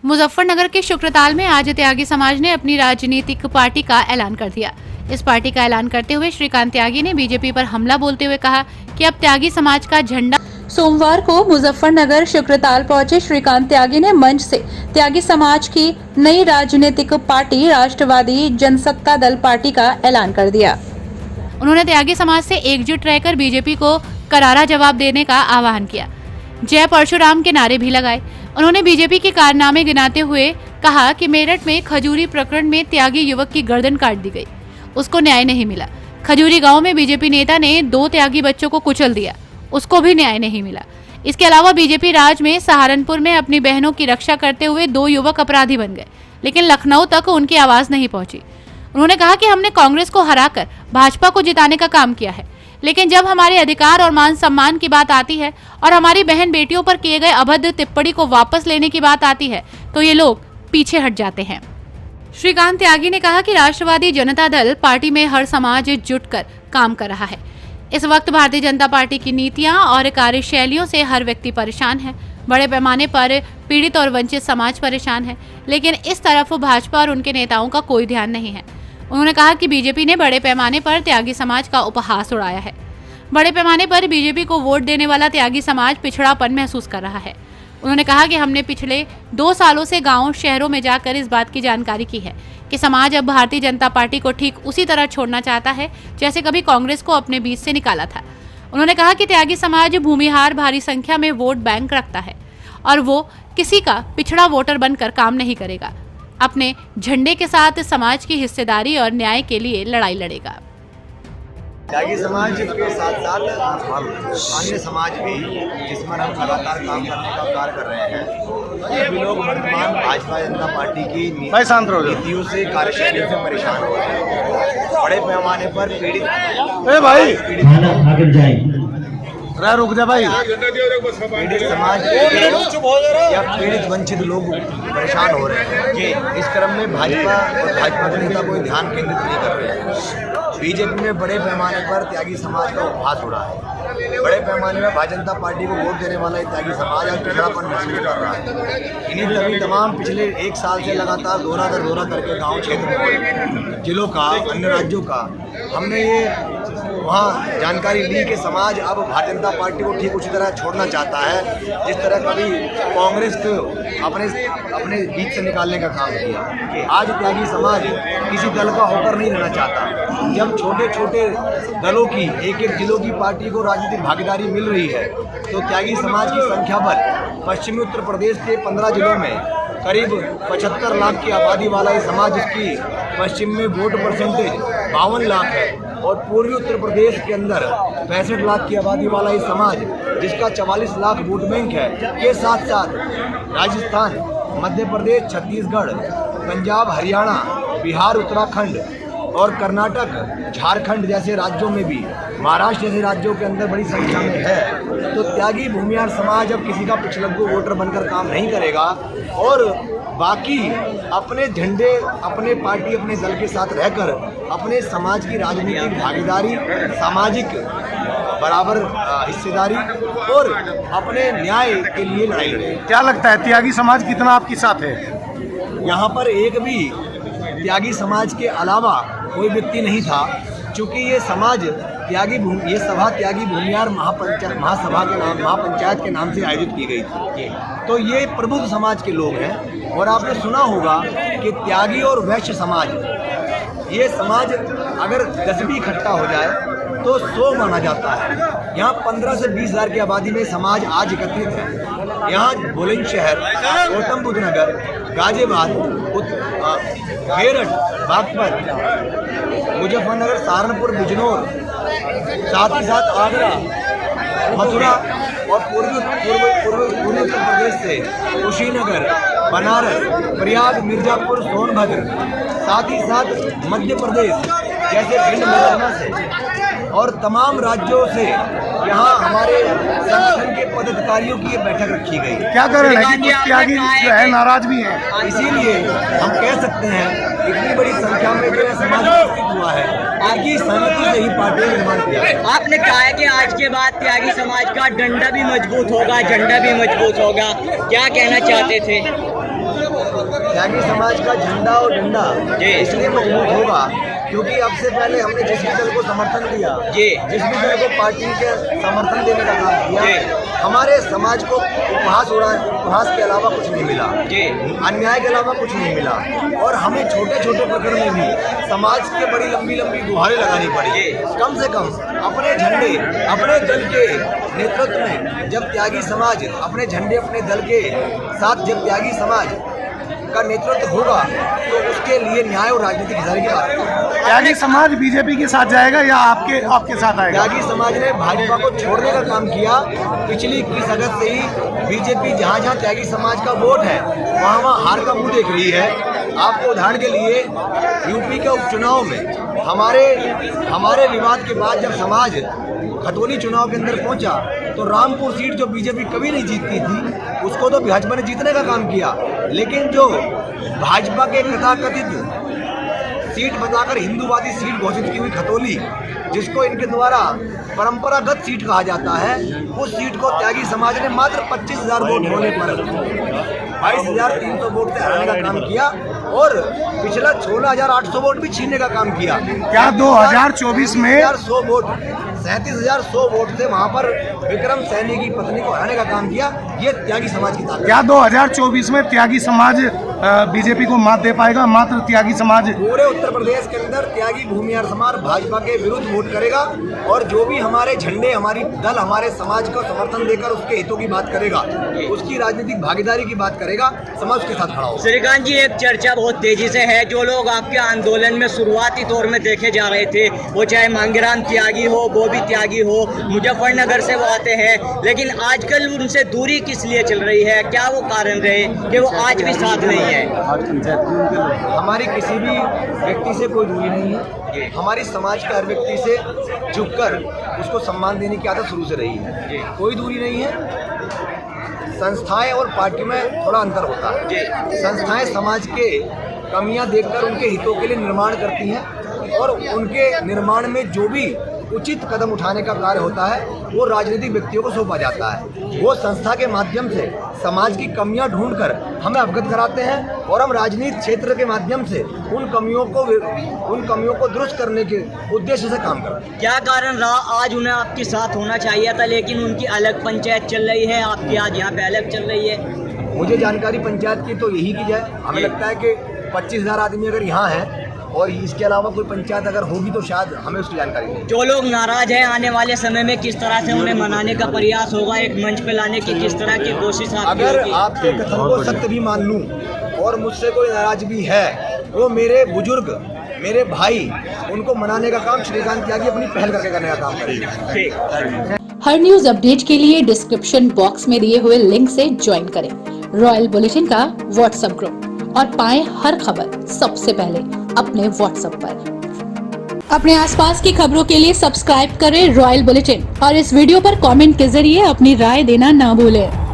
मुजफ्फरनगर के शुक्रताल में आज त्यागी समाज ने अपनी राजनीतिक पार्टी का ऐलान कर दिया। इस पार्टी का ऐलान करते हुए श्रीकांत त्यागी ने बीजेपी पर हमला बोलते हुए कहा कि अब त्यागी समाज का झंडा। सोमवार को मुजफ्फरनगर शुक्रताल पहुंचे श्रीकांत त्यागी ने मंच से त्यागी समाज की नई राजनीतिक पार्टी राष्ट्रवादी जनसत्ता दल पार्टी का ऐलान कर दिया। उन्होंने त्यागी समाज से एकजुट रहकर बीजेपी को करारा जवाब देने का आह्वान किया। जय परशुराम के नारे भी लगाए। उन्होंने बीजेपी के कारनामे गिनाते हुए कहा कि मेरठ में खजूरी प्रकरण में त्यागी युवक की गर्दन काट दी गई, उसको न्याय नहीं मिला। खजूरी गांव में बीजेपी नेता ने 2 त्यागी बच्चों को कुचल दिया, उसको भी न्याय नहीं मिला। इसके अलावा बीजेपी राज में सहारनपुर में अपनी बहनों की रक्षा करते हुए 2 युवक अपराधी बन गए, लेकिन लखनऊ तक उनकी आवाज नहीं पहुंची। उन्होंने कहा कि हमने कांग्रेस को हराकर भाजपा को जिताने का काम किया है, लेकिन जब हमारे अधिकार और मान सम्मान की बात आती है और हमारी बहन बेटियों पर किए गए अभद्र टिप्पणी को वापस लेने की बात आती है तो ये लोग पीछे हट जाते हैं। श्रीकांत त्यागी ने कहा कि राष्ट्रवादी जनता दल पार्टी में हर समाज जुटकर काम कर रहा है। इस वक्त भारतीय जनता पार्टी की नीतियां और कार्यशैलियों से हर व्यक्ति परेशान है। बड़े पैमाने पर पीड़ित और वंचित समाज परेशान है, लेकिन इस तरफ भाजपा और उनके नेताओं का कोई ध्यान नहीं है। उन्होंने कहा कि बीजेपी ने बड़े पैमाने पर त्यागी समाज का उपहास उड़ाया है। बड़े पैमाने पर बीजेपी को वोट देने वाला त्यागी समाज पिछड़ापन महसूस कर रहा है। उन्होंने कहा कि हमने पिछले 2 सालों से गांवों शहरों में जाकर इस बात की जानकारी की है कि समाज अब भारतीय जनता पार्टी को ठीक उसी तरह छोड़ना चाहता है जैसे कभी कांग्रेस को अपने बीच से निकाला था। उन्होंने कहा कि त्यागी समाज भूमिहार भारी संख्या में वोट बैंक रखता है और वो किसी का पिछड़ा वोटर बनकर काम नहीं करेगा। अपने झंडे के साथ समाज की हिस्सेदारी और न्याय के लिए लड़ाई लड़ेगा। त्यागी समाज के साथ साथ अन्य समाज भी जिसमें हम लगातार काम करने का कार्य कर रहे हैं, ये भी लोग वर्तमान भाजपा जनता पार्टी की नीतियों से कार्यशैलियों से परेशान हो रहे हैं। बड़े पैमाने पर पीड़ित रुक जा भाई पीड़ित समाज या पीड़ित वंचित लोग परेशान हो रहे हैं कि इस क्रम में भाजपा और भाजपा के नेता कोई ध्यान केंद्रित नहीं कर रहे हैं। बीजेपी में बड़े पैमाने पर त्यागी समाज का उपहास हो रहा है। बड़े पैमाने में भारतीय जनता पार्टी को वोट देने वाला त्यागी समाज आज पिछड़ापन महसूस कर रहा है। इन्हीं तभी तमाम पिछले 1 साल से लगातार दौरा करके गाँव क्षेत्र में जिलों का अन्य राज्यों का हमने ये वहाँ जानकारी ली कि समाज अब भारतीय जनता पार्टी को ठीक उसी तरह छोड़ना चाहता है जिस तरह कभी कांग्रेस को अपने बीच से निकालने का काम किया। आज त्यागी समाज किसी दल का होकर नहीं रहना चाहता। जब छोटे छोटे दलों की एक जिलों की पार्टी को राजनीतिक भागीदारी मिल रही है तो त्यागी समाज की संख्या बल पश्चिमी उत्तर प्रदेश के 15 जिलों में करीब 75 लाख की आबादी वाला ये समाज, जिसकी पश्चिम में वोट परसेंटेज 52 लाख है और पूर्वी उत्तर प्रदेश के अंदर 65 लाख की आबादी वाला ये समाज, जिसका 44 लाख वोट बैंक है, के साथ साथ राजस्थान, मध्य प्रदेश, छत्तीसगढ़, पंजाब, हरियाणा, बिहार, उत्तराखंड और कर्नाटक, झारखंड जैसे राज्यों में भी, महाराष्ट्र जैसे राज्यों के अंदर बड़ी संख्या में है। तो त्यागी भूमिहार समाज अब किसी का पिछलग्गू वोटर बनकर काम नहीं करेगा और बाकी अपने झंडे, अपने पार्टी, अपने दल के साथ रहकर अपने समाज की राजनीतिक भागीदारी, सामाजिक बराबर हिस्सेदारी और अपने न्याय के लिए लड़ाई लड़े। क्या लगता है त्यागी समाज कितना आपके साथ है? यहाँ पर एक भी त्यागी समाज के अलावा कोई व्यक्ति नहीं था, क्योंकि ये समाज ये सभा त्यागी भूमिहार महापंचायत के नाम से आयोजित की गई थी। तो ये प्रबुद्ध समाज के लोग हैं और आपने सुना होगा कि त्यागी और वैश्य समाज, ये समाज अगर 10 भी इकट्ठा हो जाए तो 100 माना जाता है। यहाँ 15 से 20 हज़ार की आबादी में समाज आज एकत्रित है। यहाँ बुलंदशहर, गौतम बुद्ध नगर, गाजियाबाद, मेरठ, बागपत, मुजफ्फरनगर, सहारनपुर, बिजनौर, साथ ही साथ आगरा, मथुरा और पूर्वी उत्तर प्रदेश से कुशीनगर, बनारस, प्रयाग, मिर्जापुर, सोनभद्र, साथ ही साथ मध्य प्रदेश जैसे भिंड मुरैना से और तमाम राज्यों से यहाँ हमारे संगठन के पदाधिकारियों की ये बैठक रखी गई। क्या कारण है कि कुछ त्यागी जो है नाराज भी हैं? इसीलिए हम कह सकते हैं इतनी बड़ी संख्या में जो समाज उपस्थित हुआ है, आगे सहमति से ही पार्टी निर्माण किया है। आपने कहा है कि आज के बाद त्यागी समाज का डंडा भी मजबूत होगा, झंडा भी मजबूत होगा, क्या कहना चाहते थे? त्यागी समाज का झंडा और डंडा इसलिए मजबूत होगा क्योंकि अब से पहले हमने जिस भी दल को समर्थन दिया, जिस भी दल को पार्टी के समर्थन देने का काम किया, हमारे समाज को उपहास के अलावा कुछ नहीं मिला, अन्याय के अलावा कुछ नहीं मिला। और हमें छोटे छोटे प्रकरण में भी समाज के बड़ी लंबी लंबी गुहारें लगानी पड़ी। कम से कम अपने झंडे अपने दल के नेतृत्व में जब त्यागी समाज अपने झंडे अपने दल के साथ जब त्यागी समाज का नेतृत्व होगा तो उसके लिए न्याय और राजनीतिक हिस्सेदारी की बात है। त्यागी समाज बीजेपी के साथ जाएगा या आपके साथ आएगा? त्यागी समाज ने भाजपा को छोड़ने का काम किया। पिछली 21 अगस्त से ही बीजेपी जहाँ जहाँ त्यागी समाज का वोट है वहाँ हार का मुंह देख रही है। आपको उदाहरण के लिए यूपी के उपचुनाव में हमारे विवाद के बाद जब समाज खतौली चुनाव के अंदर पहुंचा तो रामपुर सीट जो बीजेपी कभी नहीं जीतती थी उसको तो भाजपा ने जीतने का काम किया। लेकिन जो भाजपा के तथाकथित सीट बताकर हिंदूवादी सीट घोषित की हुई खतौली, जिसको इनके द्वारा परंपरागत सीट कहा जाता है, उस सीट को त्यागी समाज ने मात्र 25,000 वोट होने पर 22,300 वोट से हराने का काम किया और पिछला 16,800 वोट भी छीनने का काम किया। क्या 2024 में 100 वोट 37,100 वोट से वहां पर विक्रम सैनी की पत्नी को हराने का काम किया। ये त्यागी समाज की ताकत। क्या 2024 में त्यागी समाज बीजेपी को मात दे पाएगा? मात्र त्यागी समाज पूरे उत्तर प्रदेश के अंदर त्यागी भूमिहार समाज भाजपा के विरुद्ध वोट करेगा और जो भी हमारे झंडे हमारी दल हमारे समाज को समर्थन देकर उसके हितों की बात करेगा, उसकी राजनीतिक भागीदारी की बात करेगा, समाज उसके साथ खड़ा होगा। श्रीकांत जी, एक चर्चा बहुत तेजी से है। जो लोग आपके आंदोलन में शुरुआती दौर में देखे जा रहे थे, वो चाहे मांगेराम त्यागी हो, गोभी त्यागी हो, मुजफ्फरनगर से वो आते हैं, लेकिन आजकल उनसे दूरी किस लिए चल रही है? क्या वो कारण रहे कि वो आज भी साथ नहीं है? हमारी किसी भी व्यक्ति से कोई दूरी नहीं है। हमारी समाज के हर व्यक्ति से झुककर उसको सम्मान देने की आदत शुरू से रही है। कोई दूरी नहीं है। संस्थाएं और पार्टी में थोड़ा अंतर होता है। संस्थाएं समाज के कमियां देखकर उनके हितों के लिए निर्माण करती हैं और उनके निर्माण में जो भी उचित कदम उठाने का कार्य होता है वो राजनीतिक व्यक्तियों को सौंपा जाता है। वो संस्था के माध्यम से समाज की कमियां ढूंढकर हमें अवगत कराते हैं और हम राजनीतिक क्षेत्र के माध्यम से उन कमियों को दुरुस्त करने के उद्देश्य से काम करते हैं। क्या कारण रहा आज उन्हें आपके साथ होना चाहिए था, लेकिन उनकी अलग पंचायत चल रही है, आपकी आज यहाँ पे अलग चल रही है? मुझे जानकारी पंचायत की तो यही की जाए। हमें लगता है कि 25,000 आदमी अगर यहाँ है और इसके अलावा कोई पंचायत अगर होगी तो शायद हमें उसकी जानकारी नहीं। जो लोग नाराज हैं, आने वाले समय में किस तरह से उन्हें मनाने का प्रयास होगा, एक मंच पे लाने की किस तरह की कोशिश अगर आपके कथन को सत्य भी मान लूं और मुझसे कोई नाराज भी है, वो मेरे बुजुर्ग मेरे भाई, उनको मनाने का काम श्रीकांत त्यागी अपनी पहल करके करने का काम करेंगे। हर न्यूज अपडेट के लिए डिस्क्रिप्शन बॉक्स में दिए हुए लिंक से ज्वाइन करें रॉयल बुलेटिन का व्हाट्सएप ग्रुप और पाएं हर खबर सबसे पहले अपने व्हाट्सएप पर। अपने आसपास की खबरों के लिए सब्सक्राइब करें रॉयल बुलेटिन और इस वीडियो पर कमेंट के जरिए अपनी राय देना ना भूलें।